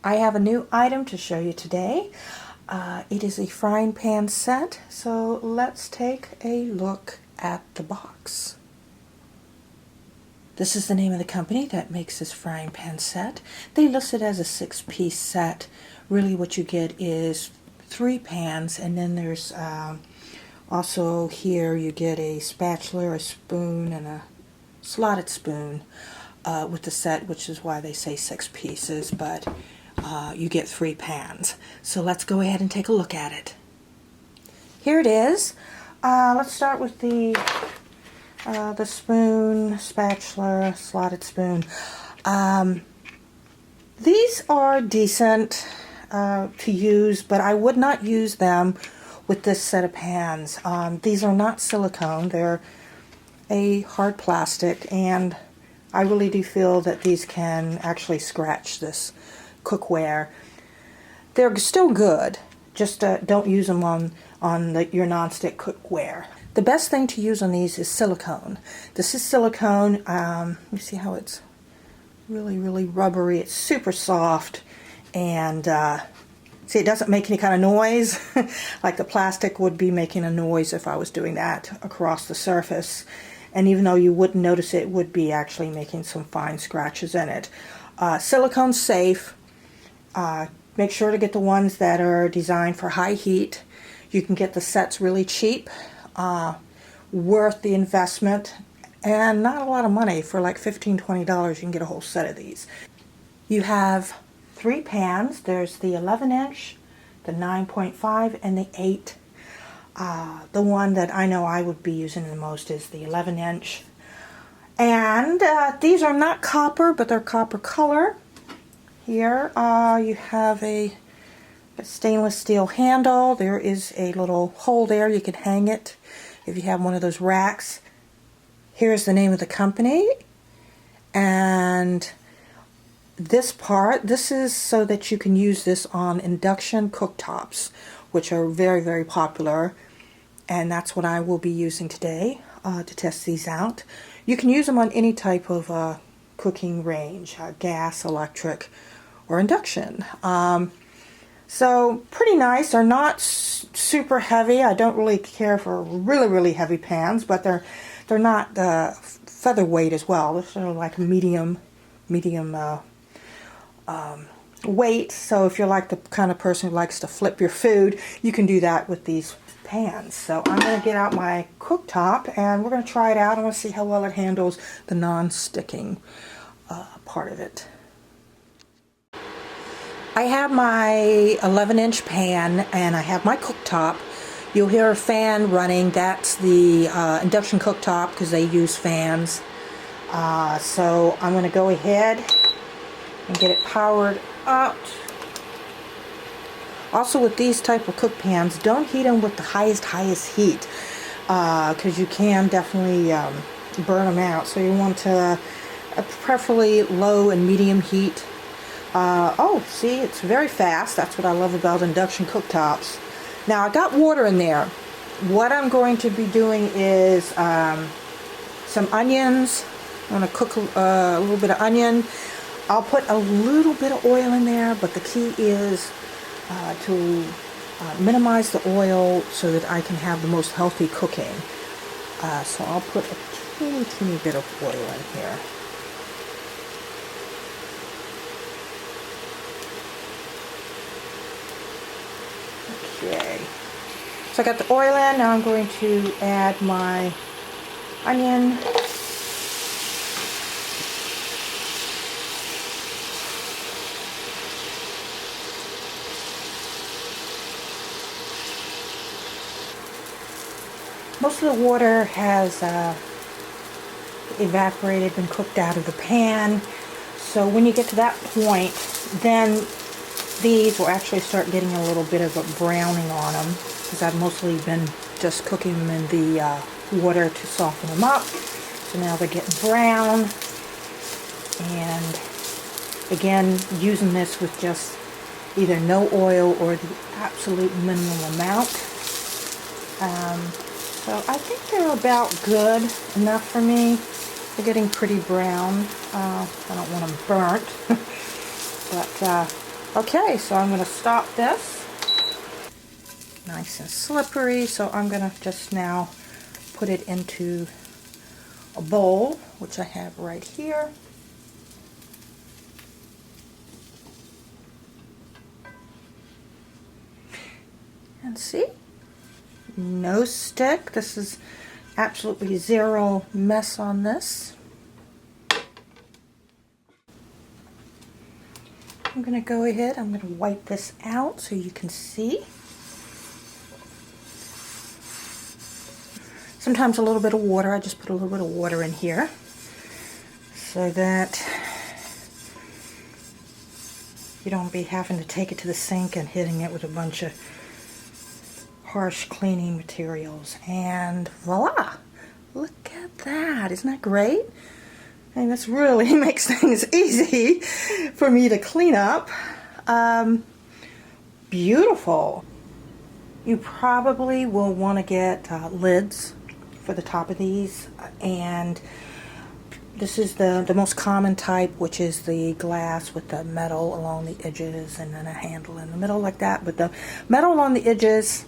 I have a new item to show you today. It is a frying pan set, so let's take a look at the box. This is the name of the company that makes this frying pan set. They list it as a 6-piece set. Really what you get is 3 pans, and then there's also here you get a spatula, a spoon, and a slotted spoon with the set, which is why they say 6 pieces, but you get 3 pans. So let's go ahead and take a look at it. Here it is. Let's start with the spoon, spatula, slotted spoon. These are decent to use, but I would not use them with this set of pans. These are not silicone, they're a hard plastic, and I really do feel that these can actually scratch this cookware. They're still good, just don't use them on your non-stick cookware. The best thing to use on these is silicone. This is silicone. You see how it's really rubbery. It's super soft, and see, it doesn't make any kind of noise like the plastic would be making a noise if I was doing that across the surface. And even though you wouldn't notice it, it would be actually making some fine scratches in it. Silicone's safe. Make sure to get the ones that are designed for high heat. You can get the sets really cheap, worth the investment, and not a lot of money. For like $15–20 you can get a whole set of these. You have 3 pans. There's the 11-inch, the 9.5, and the 8. The one that I know I would be using the most is the 11-inch. And these are not copper, but they're copper color. Here you have a stainless steel handle. There is a little hole there. You can hang it if you have one of those racks. Here's the name of the company. And this part, this is so that you can use this on induction cooktops, which are very popular. And that's what I will be using today to test these out. You can use them on any type of cooking range, gas, electric, or induction. So pretty nice. They're not super heavy. I don't really care for really heavy pans, but they're not featherweight as well. They're sort of like medium weight. So if you're like the kind of person who likes to flip your food, you can do that with these pans. So I'm going to get out my cooktop and we're going to try it out. I want to see how well it handles the non-sticking part of it. I have my 11-inch pan and I have my cooktop. You'll hear a fan running. That's the induction cooktop because they use fans. So I'm going to go ahead and get it powered up. Also, with these type of cook pans, don't heat them with the highest heat because you can definitely burn them out. So you want to preferably low and medium heat. Oh, see, it's very fast. That's what I love about induction cooktops. Now, I got water in there. What I'm going to be doing is some onions. I'm going to cook a little bit of onion. I'll put a little bit of oil in there, but the key is to minimize the oil so that I can have the most healthy cooking. So I'll put a teeny bit of oil in here. Okay. So I got the oil in. Now I'm going to add my onion. Most of the water has evaporated, been cooked out of the pan. So when you get to that point, then these will actually start getting a little bit of a browning on them because I've mostly been just cooking them in the water to soften them up. So now they're getting brown. And again, using this with just either no oil or the absolute minimum amount. So I think they're about good enough for me. They're getting pretty brown. I don't want them burnt. But Okay, so I'm going to stop this. Nice and slippery, so I'm going to just now put it into a bowl, which I have right here. And see? No stick. This is absolutely zero mess on this. I'm going to go ahead, I'm going to wipe this out so you can see. Sometimes a little bit of water, I just put a little bit of water in here so that you don't be having to take it to the sink and hitting it with a bunch of harsh cleaning materials. And voila! Look at that! Isn't that great? And this really makes things easy for me to clean up. Beautiful. You probably will want to get lids for the top of these, and this is the most common type, which is the glass with the metal along the edges and then a handle in the middle like that. But the metal along the edges,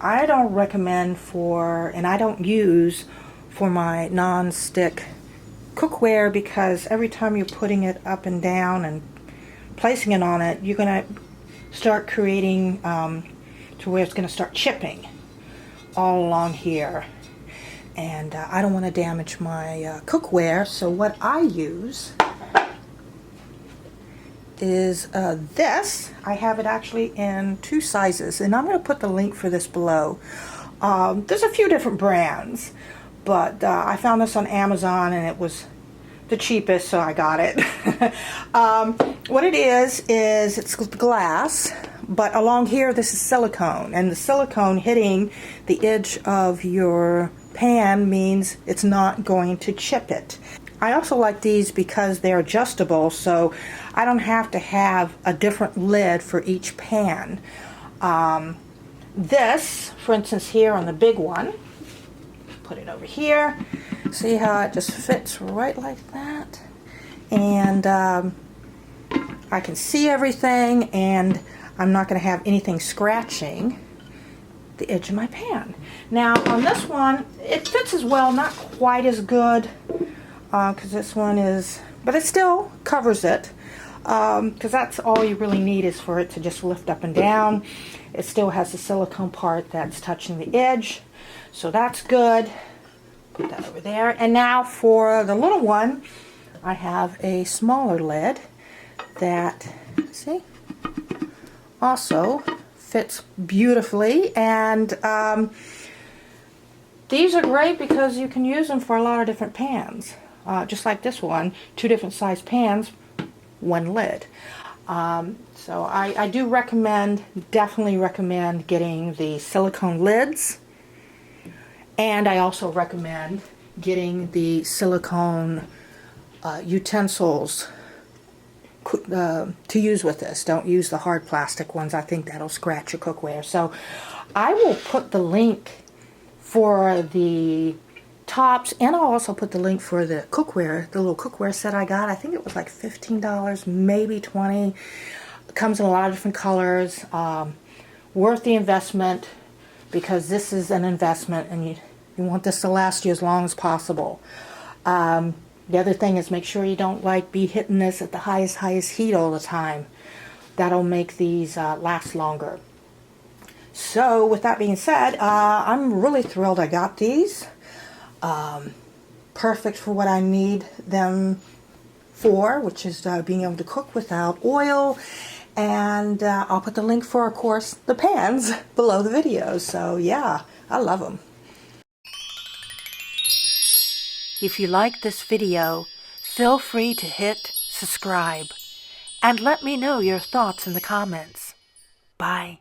I don't recommend for, and I don't use for my non-stick cookware, because every time you're putting it up and down and placing it on it, you're going to start creating to where it's going to start chipping all along here, and I don't want to damage my cookware. So what I use is this. I have it actually in 2 sizes, and I'm going to put the link for this below. There's a few different brands, but I found this on Amazon and it was the cheapest, so I got it. What it is it's glass, but along here this is silicone, and the silicone hitting the edge of your pan means it's not going to chip it. I also like these because they're adjustable, so I don't have to have a different lid for each pan. This, for instance, here on the big one, put it over here. See how it just fits right like that? And I can see everything, and I'm not going to have anything scratching the edge of my pan. Now on this one, it fits as well, not quite as good, because this one is, but it still covers it, because that's all you really need is for it to just lift up and down. It still has the silicone part that's touching the edge, so that's good. Put that over there. And now for the little one, I have a smaller lid that, see, also fits beautifully. And these are great because you can use them for a lot of different pans. Just like this one, 2 different size pans, 1 lid. So I do recommend, definitely recommend getting the silicone lids. And I also recommend getting the silicone utensils to use with this. Don't use the hard plastic ones. I think that'll scratch your cookware. So I will put the link for the tops, and I'll also put the link for the cookware, the little cookware set I got. I think it was like $15, maybe $20. It comes in a lot of different colors. Worth the investment, because this is an investment, and you want this to last you as long as possible. The other thing is, make sure you don't be hitting this at the highest heat all the time. That'll make these last longer. So with that being said, I'm really thrilled I got these. Perfect for what I need them for, which is being able to cook without oil. And I'll put the link for, of course, the pans below the video. So yeah, I love them. If you like this video, feel free to hit subscribe and let me know your thoughts in the comments. Bye.